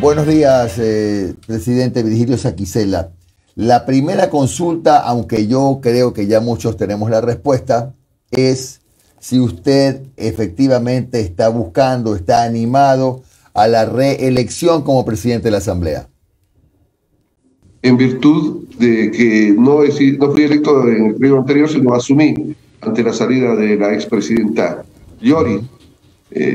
Buenos días, presidente Virgilio Saquicela. La primera consulta, aunque yo creo que ya muchos tenemos la respuesta, es si usted efectivamente está buscando, está animado a la reelección como presidente de la Asamblea. En virtud de que no fui electo en el periodo anterior, sino asumí ante la salida de la expresidenta Llori,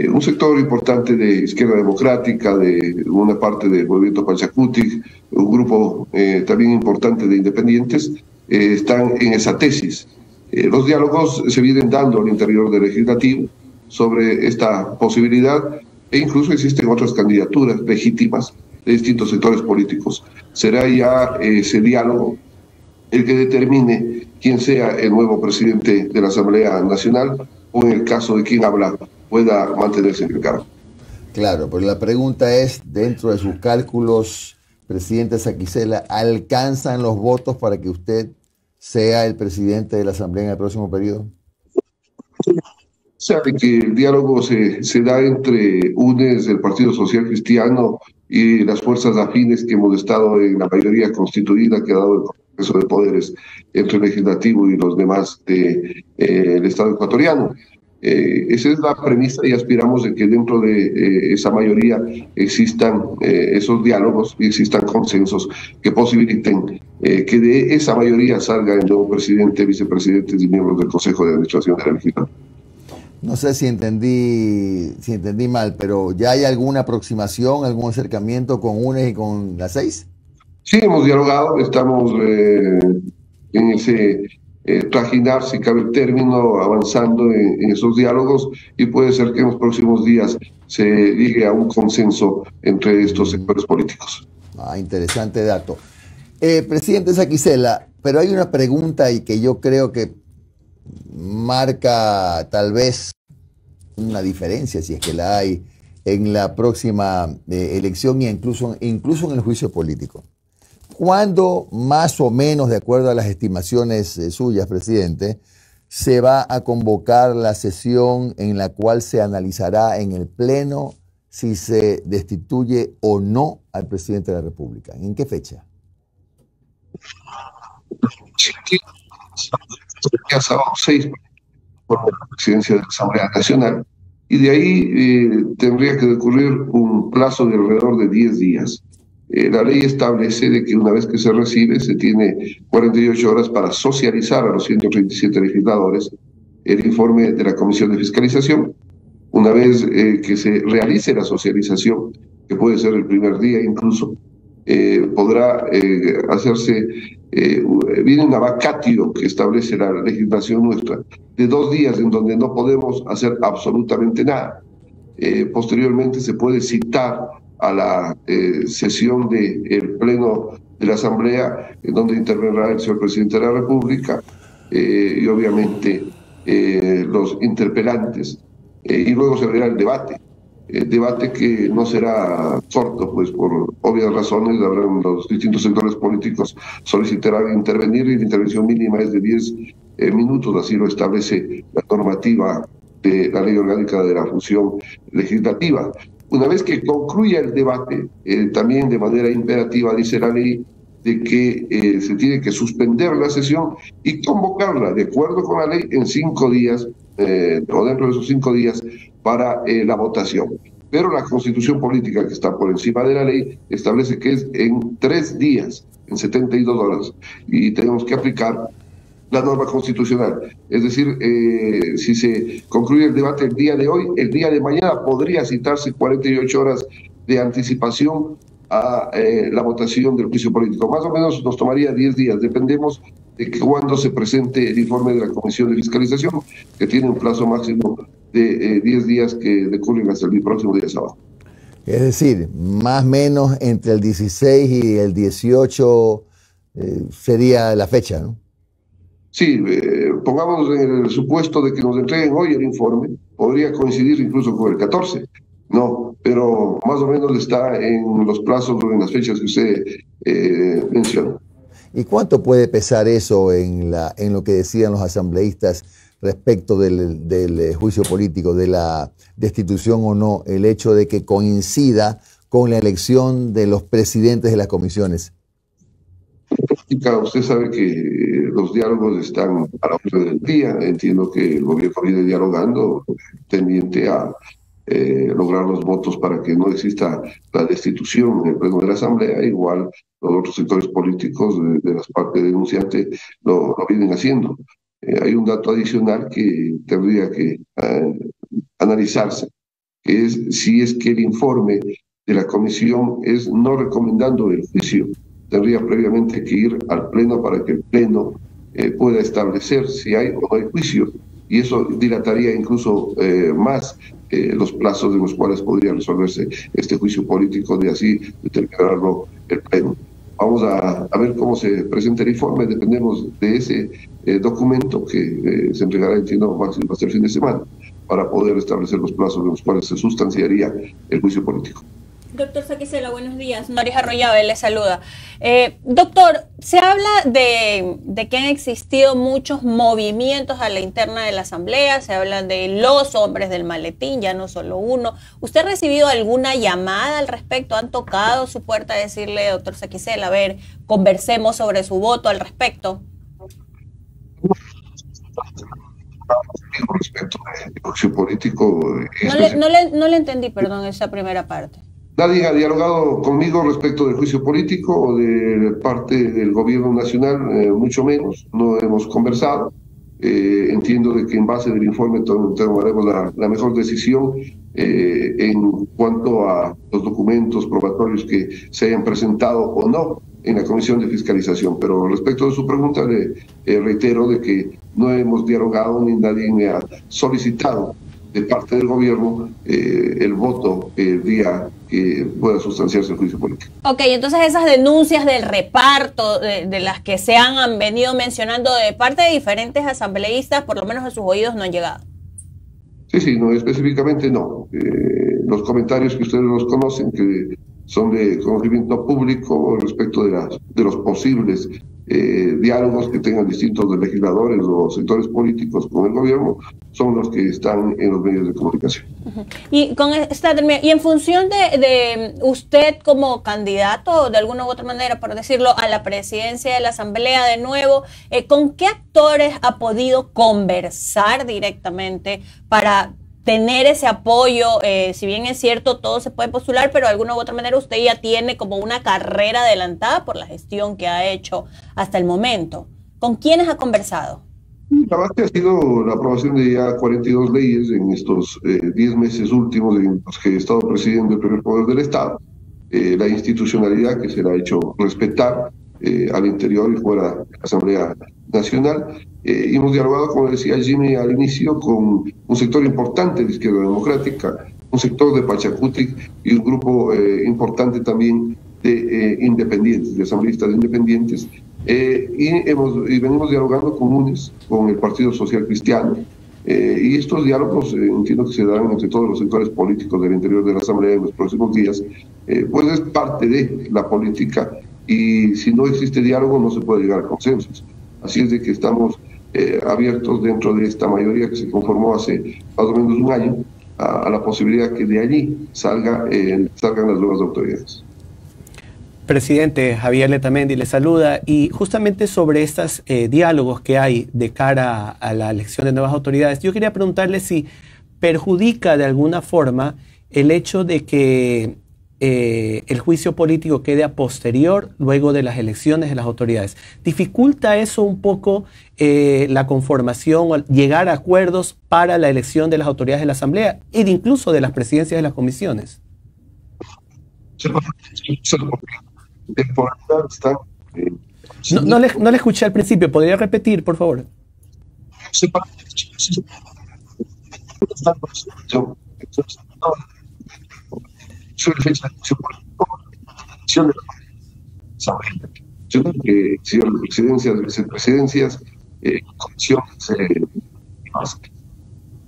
un sector importante de Izquierda Democrática, de una parte del movimiento Pachacutic, un grupo también importante de independientes, están en esa tesis. Los diálogos se vienen dando al interior del legislativo sobre esta posibilidad e incluso existen otras candidaturas legítimas de distintos sectores políticos. Será ya ese diálogo el que determine quién sea el nuevo presidente de la Asamblea Nacional o, en el caso de quien habla, pueda mantenerse en el cargo. Claro, pero la pregunta es, dentro de sus cálculos, presidente Saquicela, ¿alcanzan los votos para que usted sea el presidente de la Asamblea en el próximo periodo? Sabe que el diálogo se da entre UNES, el Partido Social Cristiano y las fuerzas afines que hemos estado en la mayoría constituida que ha dado el Congreso de Poderes entre el Legislativo y los demás del Estado ecuatoriano. Esa es la premisa y aspiramos de que dentro de esa mayoría existan esos diálogos y existan consensos que posibiliten que de esa mayoría salga el nuevo presidente, vicepresidentes y miembros del Consejo de Administración de la Legislatura. No sé si entendí mal, pero ¿ya hay alguna aproximación, algún acercamiento con UNES y con las 6? Sí, hemos dialogado, estamos en ese trajinar, si cabe el término, avanzando en esos diálogos y puede ser que en los próximos días se llegue a un consenso entre estos sectores políticos. Interesante dato. Presidente Saquicela, pero hay una pregunta y que yo creo que marca tal vez una diferencia, si es que la hay, en la próxima elección e incluso en el juicio político. ¿Cuándo, más o menos, de acuerdo a las estimaciones suyas, presidente, se va a convocar la sesión en la cual se analizará en el Pleno si se destituye o no al presidente de la República? ¿En qué fecha? Ya sábado 6 por la presidencia de la Asamblea Nacional y de ahí tendría que decurrir un plazo de alrededor de 10 días. La ley establece de que una vez que se recibe se tiene 48 horas para socializar a los 137 legisladores el informe de la Comisión de Fiscalización. Una vez que se realice la socialización, que puede ser el primer día incluso, podrá hacerse, viene una vacatio que establece la legislación nuestra, de 2 días en donde no podemos hacer absolutamente nada. Posteriormente se puede citar a la sesión del Pleno de la Asamblea, en donde intervendrá el señor presidente de la República y obviamente los interpelantes, y luego se verá el debate que no será corto, pues por obvias razones, habrán los distintos sectores políticos solicitarán intervenir y la intervención mínima es de 10 minutos, así lo establece la normativa de la Ley Orgánica de la Función Legislativa. Una vez que concluya el debate, también de manera imperativa dice la ley de que se tiene que suspender la sesión y convocarla, de acuerdo con la ley, en 5 días, o dentro de esos 5 días, para la votación. Pero la Constitución Política, que está por encima de la ley, establece que es en 3 días, en 72 horas, y tenemos que aplicar la norma constitucional. Es decir, si se concluye el debate el día de hoy, el día de mañana podría citarse 48 horas de anticipación a la votación del juicio político. Más o menos nos tomaría 10 días, dependemos de cuándo se presente el informe de la Comisión de Fiscalización, que tiene un plazo máximo de 10 días que decurren hasta el próximo día sábado. Es decir, más o menos entre el 16 y el 18 sería la fecha, ¿no? Sí, pongamos en el supuesto de que nos entreguen hoy el informe, podría coincidir incluso con el 14, no, pero más o menos está en los plazos o en las fechas que usted menciona. ¿Y cuánto puede pesar eso en lo que decían los asambleístas respecto del juicio político, de la destitución o no, el hecho de que coincida con la elección de los presidentes de las comisiones? Usted sabe que los diálogos están a la orden del día. Entiendo que el gobierno viene dialogando, tendiente a lograr los votos para que no exista la destitución en el pleno de la Asamblea. Igual los otros sectores políticos de las partes denunciantes lo vienen haciendo. Hay un dato adicional que tendría que analizarse, que es si es que el informe de la comisión es no recomendando el juicio. Tendría previamente que ir al Pleno para que el Pleno pueda establecer si hay o no hay juicio, y eso dilataría incluso más los plazos en los cuales podría resolverse este juicio político, de así determinarlo el Pleno. Vamos a ver cómo se presenta el informe, dependemos de ese documento que se entregará, entiendo, máximo hasta el fin de semana, para poder establecer los plazos en los cuales se sustanciaría el juicio político. Doctor Saquicela, buenos días. Noris Arroyave le saluda. Doctor, se habla de que han existido muchos movimientos a la interna de la Asamblea, se habla de los hombres del maletín, ya no solo uno. ¿Usted ha recibido alguna llamada al respecto? ¿Han tocado su puerta a decirle, doctor Saquicela, a ver, conversemos sobre su voto al respecto? Respecto al juicio político. No le entendí, perdón, esa primera parte. Nadie ha dialogado conmigo respecto del juicio político o de parte del gobierno nacional, mucho menos. No hemos conversado. Entiendo de que en base del informe tomaremos la mejor decisión en cuanto a los documentos probatorios que se hayan presentado o no en la Comisión de Fiscalización. Pero respecto de su pregunta, le reitero de que no hemos dialogado ni nadie me ha solicitado de parte del gobierno el voto el día que pueda sustanciarse el juicio político. Ok, entonces esas denuncias del reparto, de las que se han venido mencionando de parte de diferentes asambleístas, por lo menos a sus oídos no han llegado. Sí, no, específicamente no. Los comentarios que ustedes los conocen, que son de conocimiento público respecto de los posibles diálogos que tengan distintos legisladores o sectores políticos con el gobierno, son los que están en los medios de comunicación. Y en función de usted como candidato, de alguna u otra manera, por decirlo, a la presidencia de la Asamblea de nuevo, ¿con qué actores ha podido conversar directamente para tener ese apoyo? Si bien es cierto, todo se puede postular, pero de alguna u otra manera usted ya tiene como una carrera adelantada por la gestión que ha hecho hasta el momento. ¿Con quiénes ha conversado? La base ha sido la aprobación de ya 42 leyes en estos 10 meses últimos en los que he estado presidiendo el primer poder del Estado. La institucionalidad que se le ha hecho respetar al interior y fuera de la Asamblea Nacional. Hemos dialogado, como decía Jimmy al inicio, con un sector importante de Izquierda Democrática, un sector de Pachacutic y un grupo importante también de independientes, de asambleístas independientes. Y venimos dialogando comunes con el Partido Social Cristiano. Y estos diálogos entiendo que se darán entre todos los sectores políticos del interior de la Asamblea en los próximos días, pues es parte de la política, y si no existe diálogo no se puede llegar a consensos. Así es de que estamos abiertos dentro de esta mayoría que se conformó hace más o menos un año a la posibilidad que de allí salgan las nuevas autoridades. Presidente, Javier Letamendi le saluda, y justamente sobre estos diálogos que hay de cara a la elección de nuevas autoridades, yo quería preguntarle si perjudica de alguna forma el hecho de que el juicio político quede a posterior luego de las elecciones de las autoridades. ¿Dificulta eso un poco la conformación o llegar a acuerdos para la elección de las autoridades de la Asamblea e incluso de las presidencias de las comisiones? No le escuché al principio, ¿podría repetir, por favor? Yo creo que si las presidencias, vicepresidencias, comisiones,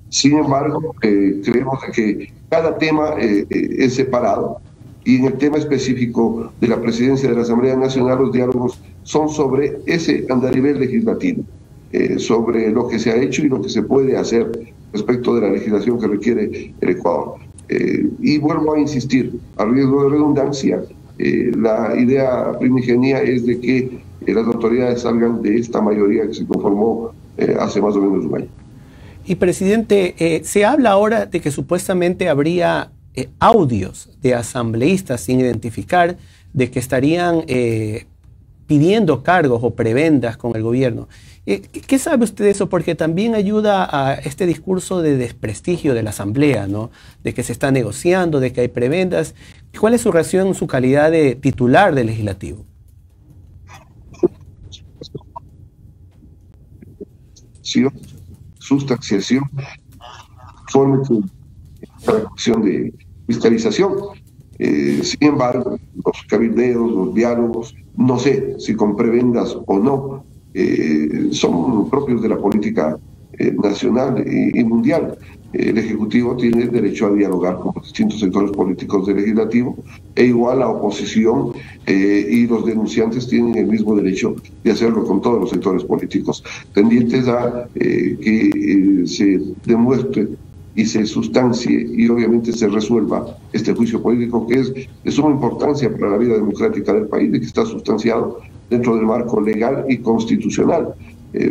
sin embargo, creemos que cada tema es separado, y en el tema específico de la presidencia de la Asamblea Nacional, los diálogos son sobre ese andarivel legislativo, sobre lo que se ha hecho y lo que se puede hacer respecto de la legislación que requiere el Ecuador. Y vuelvo a insistir, a riesgo de redundancia, la idea primigenia es de que las autoridades salgan de esta mayoría que se conformó hace más o menos un año. Y presidente, se habla ahora de que supuestamente habría audios de asambleístas sin identificar, de que estarían pidiendo cargos o prebendas con el gobierno. ¿Qué sabe usted de eso? Porque también ayuda a este discurso de desprestigio de la Asamblea, ¿no? De que se está negociando, de que hay prebendas. ¿Cuál es su reacción en su calidad de titular del Legislativo? Sustanciación, forma la acción de fiscalización. Sin embargo, los cabildeos, los diálogos, no sé si con prebendas o no, son propios de la política nacional y mundial. El Ejecutivo tiene el derecho a dialogar con los distintos sectores políticos del Legislativo, e igual la oposición y los denunciantes tienen el mismo derecho de hacerlo con todos los sectores políticos, tendientes a que se demuestre y se sustancie y obviamente se resuelva este juicio político que es de suma importancia para la vida democrática del país y que está sustanciado dentro del marco legal y constitucional.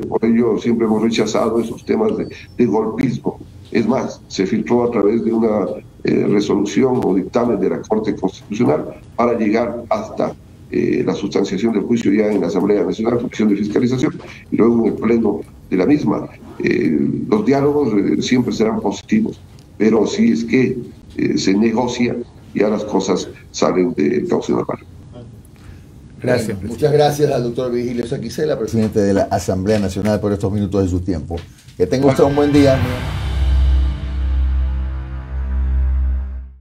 Por ello siempre hemos rechazado esos temas de golpismo. Es más, se filtró a través de una resolución o dictamen de la Corte Constitucional para llegar hasta la sustanciación del juicio ya en la Asamblea Nacional, Comisión de Fiscalización, y luego en el Pleno de la misma. Los diálogos siempre serán positivos, pero si es que se negocia, ya las cosas salen de cauce normal. Gracias. Bueno, muchas gracias al doctor Virgilio Saquicela, presidente de la Asamblea Nacional, por estos minutos de su tiempo. Que tenga usted un buen día.